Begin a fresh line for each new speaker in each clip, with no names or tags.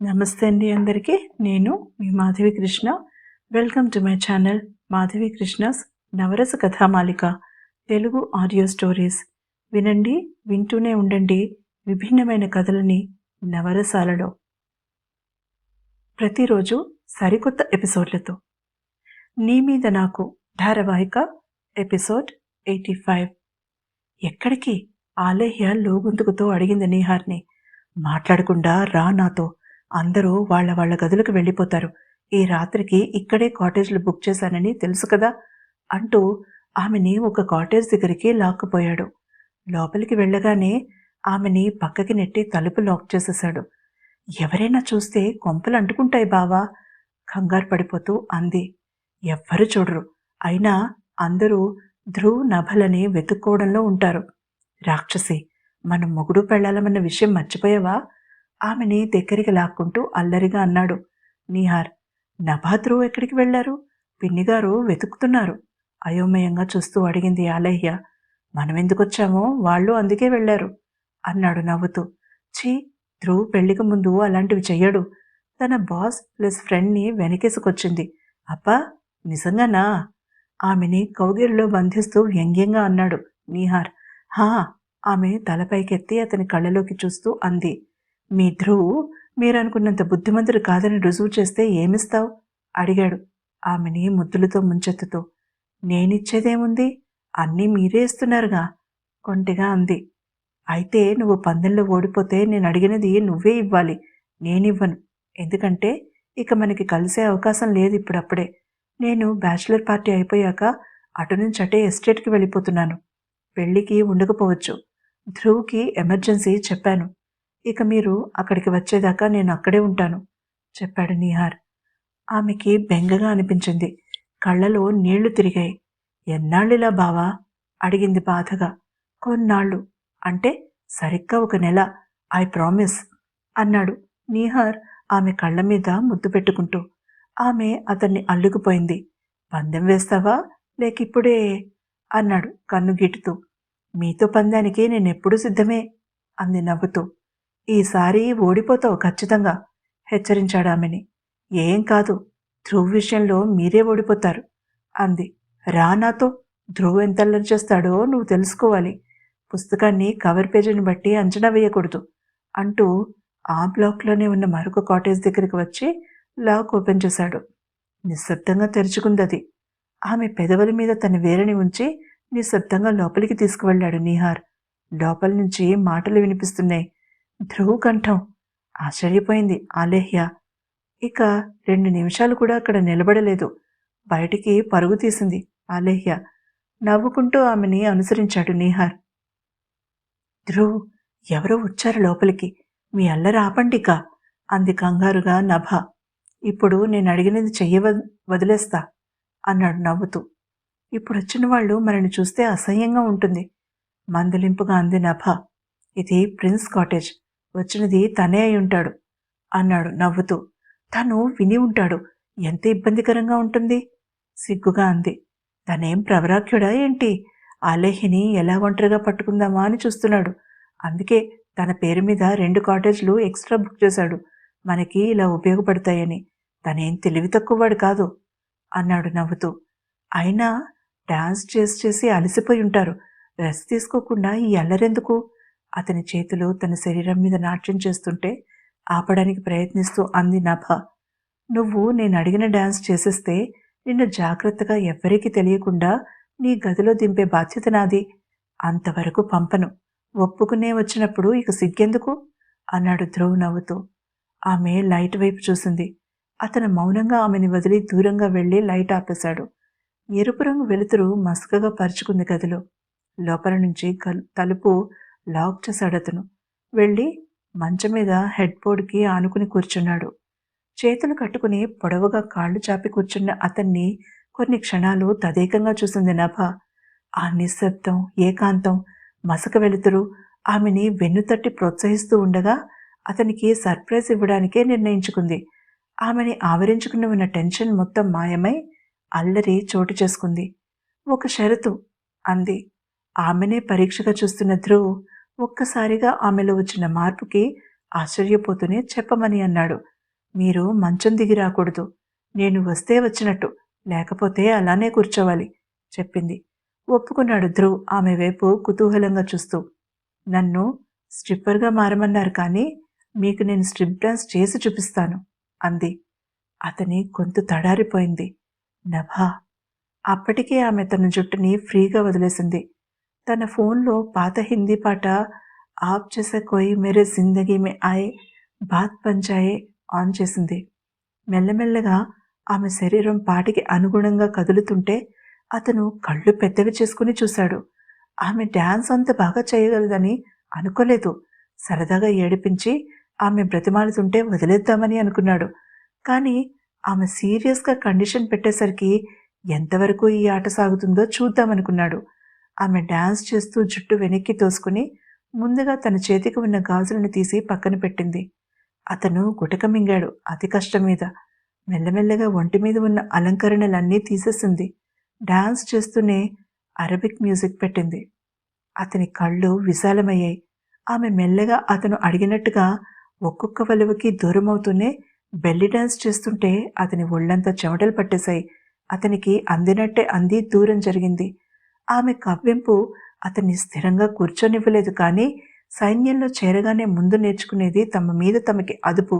నమస్తే అండి అందరికీ. నేను మీ Madhavi Krishna. Welcome to my channel Madhavi Krishna's Navarasa Kathamalika Telugu audio stories. వినండి, వింటూనే ఉండండి విభిన్నమైన కథలని నవరసాలలో. ప్రతిరోజు సరికొత్త ఎపిసోడ్లతో నీ మీద నాకు ధారావాహిక ఎపిసోడ్ 85. ఎక్కడికి? ఆలేహ్య లోగొంతుకుతో అడిగింది నీహార్ని. మాట్లాడకుండా రా నాతో. అందరూ వాళ్ళ గదులకు వెళ్ళిపోతారు. ఈ రాత్రికి ఇక్కడే కాటేజ్లు బుక్ చేశానని తెలుసు కదా అంటూ ఆమెని ఒక కాటేజ్ దగ్గరికి లాక్కుపోయాడు. లోపలికి వెళ్ళగానే ఆమెని పక్కకి నెట్టి తలుపు లాక్ చేసేశాడు. ఎవరైనా చూస్తే కొంపలు అంటుకుంటాయి బావా, కంగారు పడిపోతూ అంది. ఎవ్వరు చూడరు. అయినా అందరూ ధ్రువ్ నభలని వెతుక్కోవడంలో ఉంటారు. రాక్షసి, మనం మొగుడు పెళ్ళాలమన్న విషయం మర్చిపోయావా? ఆమెని దగ్గరికి లాక్కుంటూ అల్లరిగా అన్నాడు నీహార్. నభా ధ్రువ్ ఎక్కడికి వెళ్లారు? పిన్నిగారు వెతుకుతున్నారు అయోమయంగా చూస్తూ అడిగింది ఆలహ్య. మనమెందుకొచ్చామో వాళ్ళు అందుకే వెళ్లారు అన్నాడు నవ్వుతూ. ఛీ, ధ్రువ్ పెళ్లికి ముందు అలాంటివి చెయ్యడు. తన బాస్ ప్లస్ ఫ్రెండ్ని వెనకేసుకొచ్చింది. అబ్బా, నిజంగానా? ఆమెని కౌగిలిలో బంధిస్తూ వ్యంగ్యంగా అన్నాడు నీహార్. హా, ఆమె తలపైకెత్తి అతని కళ్ళలోకి చూస్తూ అంది. మీ ధ్రువ్ మీరనుకున్నంత బుద్ధిమంతుడు కాదని రుజువు చేస్తే ఏమిస్తావు? అడిగాడు ఆమెని ముద్దులతో ముంచెత్తుతూ. నేనిచ్చేదేముంది? అన్నీ మీరే ఇస్తున్నారుగా కొంటిగా అంది. అయితే నువ్వు పందెంలో ఓడిపోతే నేను అడిగినది నువ్వే ఇవ్వాలి, నేనివ్వను. ఎందుకంటే ఇక మనకి కలిసే అవకాశం లేదు ఇప్పుడప్పుడే. నేను బ్యాచిలర్ పార్టీ అయిపోయాక అటు నుంచి అటే ఎస్టేట్కి వెళ్ళిపోతున్నాను. పెళ్లికి ఉండకపోవచ్చు. ధ్రువ్కి ఎమర్జెన్సీ చెప్పాను. ఇక మీరు అక్కడికి వచ్చేదాకా నేను అక్కడే ఉంటాను చెప్పాడు నీహార్. ఆమెకి బెంగగా అనిపించింది. కళ్ళలో నీళ్లు తిరిగాయి. ఎన్నాళ్ళిలా బావా అడిగింది బాధగా. కొన్నాళ్ళు అంటే సరిగ్గా 1 నెల. ఐ ప్రామిస్ అన్నాడు నీహార్ ఆమె కళ్ళ మీద ముద్దు పెట్టుకుంటూ. ఆమె అతన్ని అల్లుకుపోయింది. పందెం వేస్తావా లేకిప్పుడే అన్నాడు కన్ను గీటుతూ. మీతో పందానికి నేనెప్పుడూ సిద్ధమే అంది నవ్వుతూ. ఈసారి ఓడిపోతావు ఖచ్చితంగా హెచ్చరించాడు ఆమెని. ఏం కాదు, ధ్రువ్ విషయంలో మీరే ఓడిపోతారు అంది. రా నాతో. ధ్రువ్ ఎంత అల్లరి చేస్తాడో నువ్వు తెలుసుకోవాలి. పుస్తకాన్ని కవర్ పేజీని బట్టి అంచనా వేయకూడదు అంటూ ఆ బ్లాక్లోనే ఉన్న మరొక కాటేజ్ దగ్గరికి వచ్చి లాక్ ఓపెన్ చేశాడు. నిశ్శబ్దంగా తెరుచుకుందది. ఆమె పెదవుల మీద తన వేలిని ఉంచి నిశ్శబ్దంగా లోపలికి తీసుకువెళ్ళాడు నీహార్. లోపల నుంచి మాటలు వినిపిస్తున్నాయి. ధ్రువ్ కంఠం. ఆశ్చర్యపోయింది ఆలేహ్య. ఇక 2 నిమిషాలు కూడా అక్కడ నిలబడలేదు. బయటికి పరుగు తీసింది ఆలేహ్య. నవ్వుకుంటూ ఆమెని అనుసరించాడు నీహార్. ధ్రువ్, ఎవరో వచ్చారు లోపలికి. మీ అల్లరి ఆపండిక అంది కంగారుగా నభ. ఇప్పుడు నేను అడిగినది వదిలేస్తా అన్నాడు నవ్వుతూ. ఇప్పుడొచ్చిన వాళ్ళు మనని చూస్తే అసహ్యంగా ఉంటుంది మందలింపుగా అంది నభ. ఇది ప్రిన్స్ కాటేజ్. వచ్చినది తనే అయి ఉంటాడు అన్నాడు నవ్వుతూ. తను విని ఉంటాడు. ఎంత ఇబ్బందికరంగా ఉంటుంది సిగ్గుగా అంది. తనేం ప్రవరాఖ్యుడా ఏంటి? ఆలేహిని ఎలా ఒంటరిగా పట్టుకుందామా అని చూస్తున్నాడు. అందుకే తన పేరు మీద 2 కాటేజ్లు ఎక్స్ట్రా బుక్ చేశాడు. మనకి ఇలా ఉపయోగపడతాయని. తనేం తెలివి తక్కువవాడు కాదు అన్నాడు నవ్వుతూ. అయినా డాన్స్ చేసి అలసిపోయి ఉంటారు. రెస్ట్ తీసుకోకుండా ఈ అల్లరెందుకు? అతని చేతులు తన శరీరం మీద నాట్యం చేస్తుంటే ఆపడానికి ప్రయత్నిస్తూ అంది నభ. నువ్వు నేను అడిగిన డాన్స్ చేసేస్తే నిన్ను జాగ్రత్తగా ఎవ్వరికీ తెలియకుండా నీ గదిలో దింపే బాధ్యత నాది. అంతవరకు పంపను. ఒప్పుకునే వచ్చినప్పుడు ఇక సిగ్గెందుకు అన్నాడు ధ్రువ్ నవ్వుతూ. ఆమె లైట్ వైపు చూసింది. అతను మౌనంగా ఆమెని వదిలి దూరంగా వెళ్లి లైట్ ఆపేశాడు. ఎరుపు రంగు వెలుతురు మసకగా పరుచుకుంది గదిలో. లోపల నుంచి తలుపు లాక్ చేశాడతను. వెళ్ళి మంచం మీద హెడ్ బోర్డ్కి ఆనుకుని కూర్చున్నాడు. చేతులు కట్టుకుని పొడవుగా కాళ్ళు చాపి కూర్చున్న అతన్ని కొన్ని క్షణాలు తదేకంగా చూసింది నభ. ఆ నిశ్శబ్దం, ఏకాంతం, మసక వెలుతురు ఆమెని వెన్నుతట్టి ప్రోత్సహిస్తూ ఉండగా అతనికి సర్ప్రైజ్ ఇవ్వడానికే నిర్ణయించుకుంది. ఆమెని ఆవరించుకుని ఉన్న టెన్షన్ మొత్తం మాయమై అల్లరి చోటు చేసుకుంది. ఒక షరతు అంది. ఆమెనే పరీక్షగా చూస్తున్న ధ్రువ్ ఒక్కసారిగా ఆమెలో వచ్చిన మార్పుకి ఆశ్చర్యపోతూనే చెప్పమని అన్నాడు. మీరు మంచం దిగి రాకూడదు. నేను వస్తే వచ్చినట్టు, లేకపోతే అలానే కూర్చోవాలి చెప్పింది. ఒప్పుకున్నాడు ధ్రువ్ ఆమె వైపు కుతూహలంగా చూస్తూ. నన్ను స్ట్రిప్పర్గా మారమన్నారు కానీ మీకు నేను స్ట్రిప్ డాన్స్ చేసి చూపిస్తాను అంది. అతని గొంతు తడారిపోయింది. నభా. అప్పటికే ఆమె తన జుట్టుని ఫ్రీగా వదిలేసింది. తన ఫోన్లో పాత హిందీ పాట ఆప్ చేసే కోయి మేరే జిందగీ మే ఆయే బాత్ పంచాయే ఆన్ చేసింది. మెల్లమెల్లగా ఆమె శరీరం పాటికి అనుగుణంగా కదులుతుంటే అతను కళ్ళు పెద్దవి చేసుకుని చూశాడు. ఆమె డ్యాన్స్ అంత బాగా చేయగలదని అనుకోలేదు. సరదాగా ఏడిపించి ఆమె బ్రతిమాలుతుంటే వదిలేద్దామని అనుకున్నాడు. కానీ ఆమె సీరియస్గా కండిషన్ పెట్టేసరికి ఎంతవరకు ఈ ఆట సాగుతుందో చూద్దామనుకున్నాడు. ఆమె డ్యాన్స్ చేస్తూ జుట్టు వెనక్కి తోసుకుని ముందుగా తన చేతికి ఉన్న గాజులను తీసి పక్కన పెట్టింది. అతను గుటక మింగాడు అతి కష్టం మీద. మెల్లమెల్లగా ఒంటి మీద ఉన్న అలంకరణలన్నీ తీసేసింది. డాన్స్ చేస్తూనే అరబిక్ మ్యూజిక్ పెట్టింది. అతని కళ్ళు విశాలమయ్యాయి. ఆమె మెల్లగా అతను అడిగినట్టుగా ఒక్కొక్క వలువకి దూరమవుతూనే బెల్లి డాన్స్ చేస్తుంటే అతని ఒళ్ళంతా చెమటలు పట్టేశాయి. అతనికి అందినట్టే అంది దూరం జరిగింది. ఆమె కవ్వింపు అతన్ని స్థిరంగా కూర్చొనివ్వలేదు. కానీ సైన్యంలో చేరగానే ముందు నేర్చుకునేది తమ మీద తమకి అదుపు.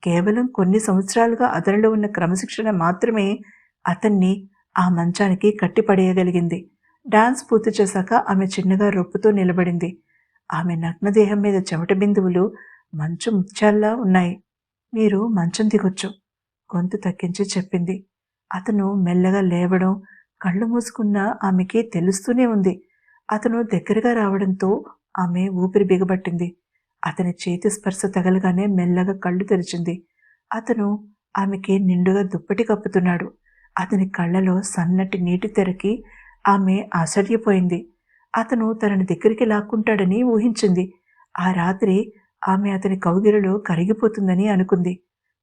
కేవలం కొన్ని సంవత్సరాలుగా అతనిలో ఉన్న క్రమశిక్షణ మాత్రమే అతన్ని ఆ మంచానికి కట్టిపడేయగలిగింది. డాన్స్ పూర్తి చేశాక ఆమె చిన్నగా రొప్పుతూ నిలబడింది. ఆమె నగ్నదేహం మీద చెమట బిందువులు మంచు ముత్యాల్లా ఉన్నాయి. మీరు మంచం దిగొచ్చు గొంతు తగ్గించి చెప్పింది. అతను మెల్లగా లేవడం కళ్ళు మూసుకున్న ఆమెకి తెలుస్తూనే ఉంది. అతను దగ్గరగా రావడంతో ఆమె ఊపిరి బిగబట్టింది. అతని చేతి స్పర్శ తగలగానే మెల్లగా కళ్ళు తెరిచింది. అతను ఆమెకి నిండుగా దుప్పటి కప్పుతున్నాడు. అతని కళ్ళలో సన్నటి నీటి తెరకి ఆమె ఆశ్చర్యపోయింది. అతను తనని దగ్గరికి లాక్కుంటాడని ఊహించింది. ఆ రాత్రి ఆమె అతని కౌగిలిలో కరిగిపోతుందని అనుకుంది.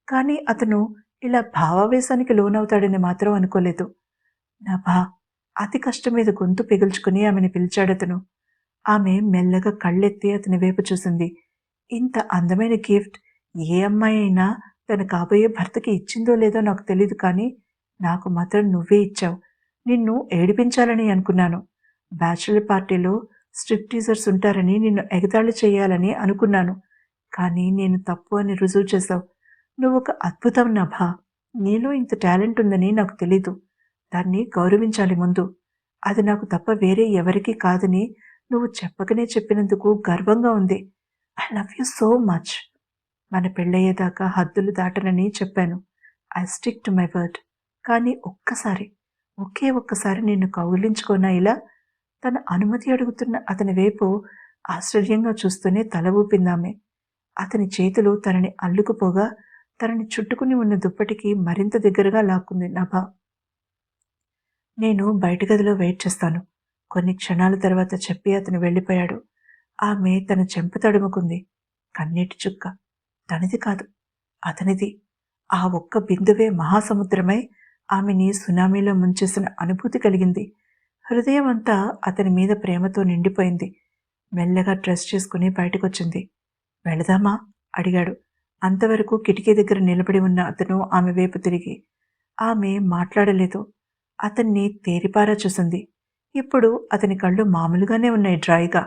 కానీ అతను ఇలా భావావేశానికి లోనవుతాడని మాత్రం అనుకోలేదు. నభా. అతి కష్టం మీద గొంతు పిగుల్చుకుని ఆమెను పిలిచాడతను. ఆమె మెల్లగా కళ్ళెత్తి అతని వైపు చూసింది. ఇంత అందమైన గిఫ్ట్ ఏ అమ్మాయి అయినా తన కాబోయే భర్తకి ఇచ్చిందో లేదో నాకు తెలీదు, కానీ నాకు మాత్రం నువ్వే ఇచ్చావు. నిన్ను ఏడిపించాలని అనుకున్నాను. బ్యాచులర్ పార్టీలో స్ట్రిప్ టీజర్స్ ఉంటారని నిన్ను ఎగతాళి చేయాలని అనుకున్నాను. కానీ నేను తప్పు అని రుజువు చేశావు. నువ్వు ఒక అద్భుతం నభా. నీలో ఇంత టాలెంట్ ఉందని నాకు తెలీదు. దాన్ని గౌరవించాలి ముందు. అది నాకు తప్ప వేరే ఎవరికీ కాదని నువ్వు చెప్పకనే చెప్పినందుకు గర్వంగా ఉంది. I love you so much. మన పెళ్ళయ్యేదాకా హద్దులు దాటనని చెప్పాను. I stick to my word. కానీ ఒకే ఒక్కసారి నిన్ను కౌగిలించుకోనా ఇలా? తన అనుమతి అడుగుతున్న అతని వైపు ఆశ్చర్యంగా చూస్తూనే తల ఊపిందామె. అతని చేతులు తనని అల్లుకుపోగా తనని చుట్టుకుని ఉన్న దుప్పటికి మరింత దగ్గరగా లాక్కుంది నభ. నేను బయట గదిలో వెయిట్ చేస్తాను. కొన్ని క్షణాల తర్వాత చెప్పి అతను వెళ్ళిపోయాడు. ఆమె తన చెంప తడుముకుంది. కన్నీటి చుక్క. తనది కాదు, అతనిది. ఆ ఒక్క బిందువే మహాసముద్రమై ఆమెని సునామీలో ముంచేసిన అనుభూతి కలిగింది. హృదయం అంతా అతని మీద ప్రేమతో నిండిపోయింది. మెల్లగా డ్రెస్ చేసుకుని బయటకొచ్చింది. వెళదామా అడిగాడు. అంతవరకు కిటికీ దగ్గర నిలబడి ఉన్న అతను ఆమె వైపు తిరిగి. ఆమె మాట్లాడలేదు. అతన్ని తేరిపారా చూసింది. ఇప్పుడు అతని కళ్ళు మామూలుగానే ఉన్నాయి, డ్రైగా.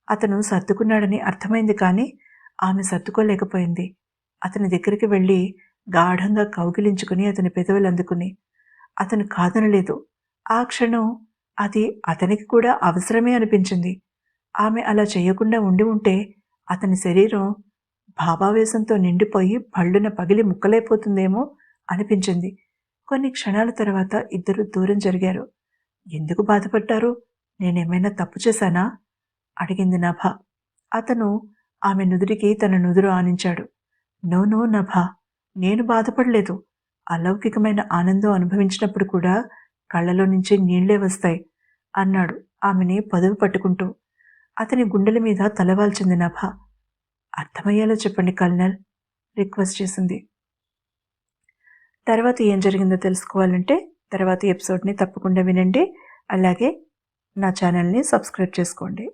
అతను సర్దుకున్నాడని అర్థమైంది, కానీ ఆమె సర్దుకోలేకపోయింది. అతని దగ్గరికి వెళ్ళి గాఢంగా కౌగిలించుకుని అతని పెదవులు అందుకుని. అతను కాదనలేదు. ఆ క్షణం అది అతనికి కూడా అవసరమే అనిపించింది. ఆమె అలా చేయకుండా ఉండి ఉంటే అతని శరీరం భావావేశంతో నిండిపోయి భళ్ళున పగిలి ముక్కలైపోతుందేమో అనిపించింది. కొన్ని క్షణాల తర్వాత ఇద్దరు దూరం జరిగారు. ఎందుకు బాధపడ్డారు? నేనేమైనా తప్పు చేశానా అడిగింది నభ. అతను ఆమె నుదురికి తన నుదురు ఆనించాడు. నో నో నభ, నేను బాధపడలేదు. అలౌకికమైన ఆనందం అనుభవించినప్పుడు కూడా కళ్ళలో నుంచి నీళ్లే వస్తాయి అన్నాడు ఆమెని పొదవి పట్టుకుంటూ. అతని గుండెల మీద తలవాల్చింది నభ. అర్థమయ్యేలా చెప్పండి కల్నల్, రిక్వెస్ట్ చేసింది. తర్వాత ఏం జరిగిందో తెలుసుకోవాలంటే తర్వాత ఎపిసోడ్ని తప్పకుండా వినండి. అలాగే నా ఛానల్ని సబ్స్క్రైబ్ చేసుకోండి.